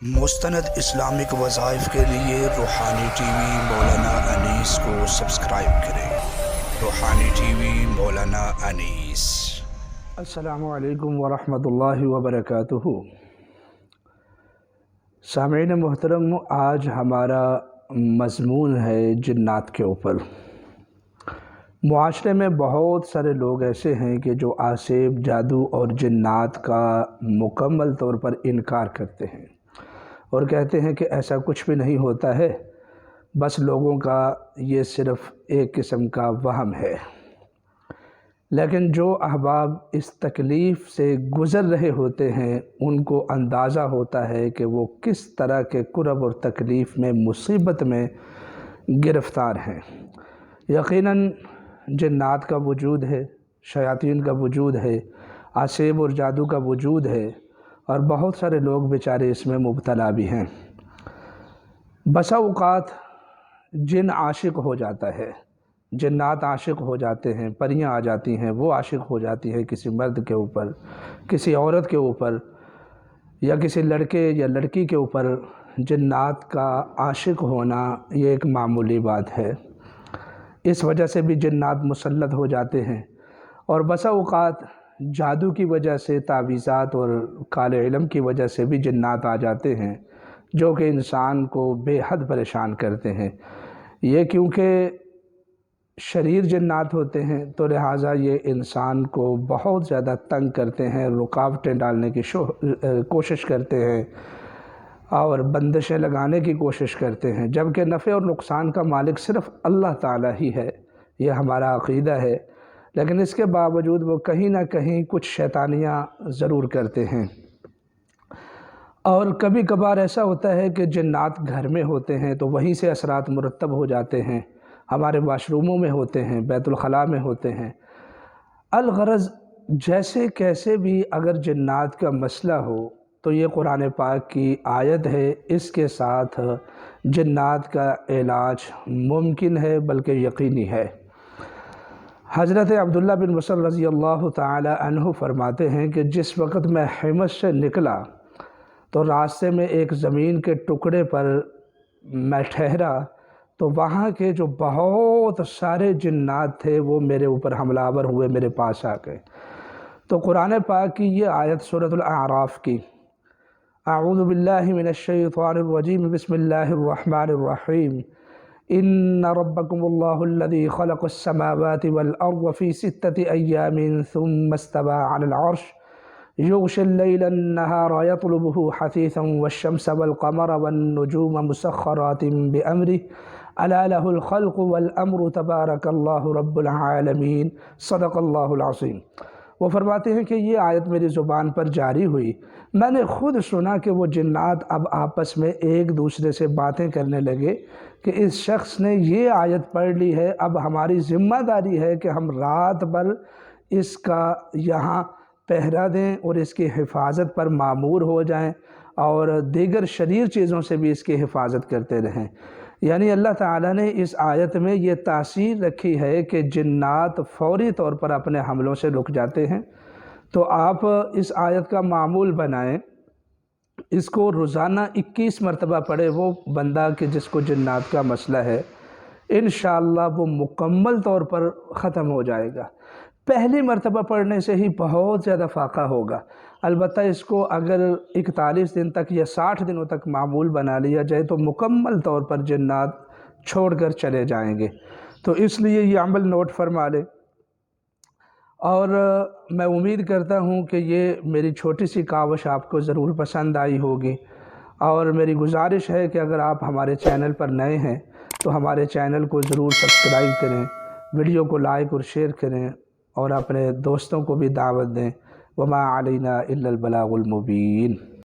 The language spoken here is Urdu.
مستند اسلامک وظائف کے لیے روحانی ٹی وی مولانا انیس کو سبسکرائب کریں۔ روحانی ٹی وی مولانا انیس۔ السلام علیکم ورحمۃ اللہ وبرکاتہ۔ سامعین محترم، آج ہمارا مضمون ہے جنات کے اوپر۔ معاشرے میں بہت سارے لوگ ایسے ہیں کہ جو آسیب، جادو اور جنات کا مکمل طور پر انکار کرتے ہیں اور کہتے ہیں کہ ایسا کچھ بھی نہیں ہوتا ہے، بس لوگوں کا یہ صرف ایک قسم کا وہم ہے۔ لیکن جو احباب اس تکلیف سے گزر رہے ہوتے ہیں ان کو اندازہ ہوتا ہے کہ وہ کس طرح کے کرب اور تکلیف میں، مصیبت میں گرفتار ہیں۔ یقیناً جنات کا وجود ہے، شیاطین کا وجود ہے، آسیب اور جادو کا وجود ہے، اور بہت سارے لوگ بیچارے اس میں مبتلا بھی ہیں۔ بسا اوقات جن عاشق ہو جاتا ہے، جنات عاشق ہو جاتے ہیں، پریاں آ جاتی ہیں، وہ عاشق ہو جاتی ہے کسی مرد کے اوپر، کسی عورت کے اوپر، یا کسی لڑکے یا لڑکی کے اوپر۔ جنات کا عاشق ہونا یہ ایک معمولی بات ہے۔ اس وجہ سے بھی جنات مسلط ہو جاتے ہیں، اور بسا اوقات جادو کی وجہ سے، تعویذات اور کالے علم کی وجہ سے بھی جنات آ جاتے ہیں جو کہ انسان کو بے حد پریشان کرتے ہیں۔ یہ کیونکہ شریر جنات ہوتے ہیں تو لہٰذا یہ انسان کو بہت زیادہ تنگ کرتے ہیں، رکاوٹیں ڈالنے کی کوشش کرتے ہیں اور بندشیں لگانے کی کوشش کرتے ہیں، جبکہ نفع اور نقصان کا مالک صرف اللہ تعالیٰ ہی ہے۔ یہ ہمارا عقیدہ ہے، لیکن اس کے باوجود وہ کہیں نہ کہیں کچھ شیطانیاں ضرور کرتے ہیں۔ اور کبھی کبھار ایسا ہوتا ہے کہ جنات گھر میں ہوتے ہیں تو وہیں سے اثرات مرتب ہو جاتے ہیں، ہمارے واش روموں میں ہوتے ہیں، بیت الخلاء میں ہوتے ہیں۔ الغرض جیسے کیسے بھی اگر جنات کا مسئلہ ہو تو یہ قرآن پاک کی آیت ہے، اس کے ساتھ جنات کا علاج ممکن ہے بلکہ یقینی ہے۔ حضرت عبداللہ بن مسعود رضی اللہ تعالی عنہ فرماتے ہیں کہ جس وقت میں حمص سے نکلا تو راستے میں ایک زمین کے ٹکڑے پر میں ٹھہرا تو وہاں کے جو بہت سارے جنات تھے وہ میرے اوپر حملہ آور ہوئے، میرے پاس آ گئے۔ تو قرآن پاک کی یہ آیت سورۃ الاعراف کی، اعوذ باللہ من الشیطان الرجیم، بسم اللہ الرحمن الرحیم، ان ربکم اللہ الذی خلق السماوات والارض فی 6 ایام ثم استوى علی العرش یغشی اللیل النہار یطلبہ حثیثا والشمس والقمر والنجوم مسخرات بامرہ الا لہ الخلق والامر تبارک اللہ رب العالمین، صدق اللہ العظیم۔ وہ فرماتے ہیں کہ یہ آیت میری زبان پر جاری ہوئی، میں نے خود سنا کہ وہ جنات اب آپس میں ایک دوسرے سے باتیں کرنے لگے کہ اس شخص نے یہ آیت پڑھ لی ہے، اب ہماری ذمہ داری ہے کہ ہم رات بھر اس کا یہاں پہرا دیں اور اس کی حفاظت پر مامور ہو جائیں اور دیگر شریر چیزوں سے بھی اس کی حفاظت کرتے رہیں۔ یعنی اللہ تعالیٰ نے اس آیت میں یہ تاثیر رکھی ہے کہ جنات فوری طور پر اپنے حملوں سے رک جاتے ہیں۔ تو آپ اس آیت کا معمول بنائیں، اس کو روزانہ 21 مرتبہ پڑھے وہ بندہ کہ جس کو جنات کا مسئلہ ہے، انشاءاللہ وہ مکمل طور پر ختم ہو جائے گا۔ پہلی مرتبہ پڑھنے سے ہی بہت زیادہ فاقہ ہوگا، البتہ اس کو اگر 41 دن تک یا 60 دنوں تک معمول بنا لیا جائے تو مکمل طور پر جنات چھوڑ کر چلے جائیں گے۔ تو اس لیے یہ عمل نوٹ فرما لیں، اور میں امید کرتا ہوں کہ یہ میری چھوٹی سی کاوش آپ کو ضرور پسند آئی ہوگی، اور میری گزارش ہے کہ اگر آپ ہمارے چینل پر نئے ہیں تو ہمارے چینل کو ضرور سبسکرائب کریں، ویڈیو کو لائک اور شیئر کریں، اور اپنے دوستوں کو بھی دعوت دیں۔ وما علینا الا البلاغ المبین۔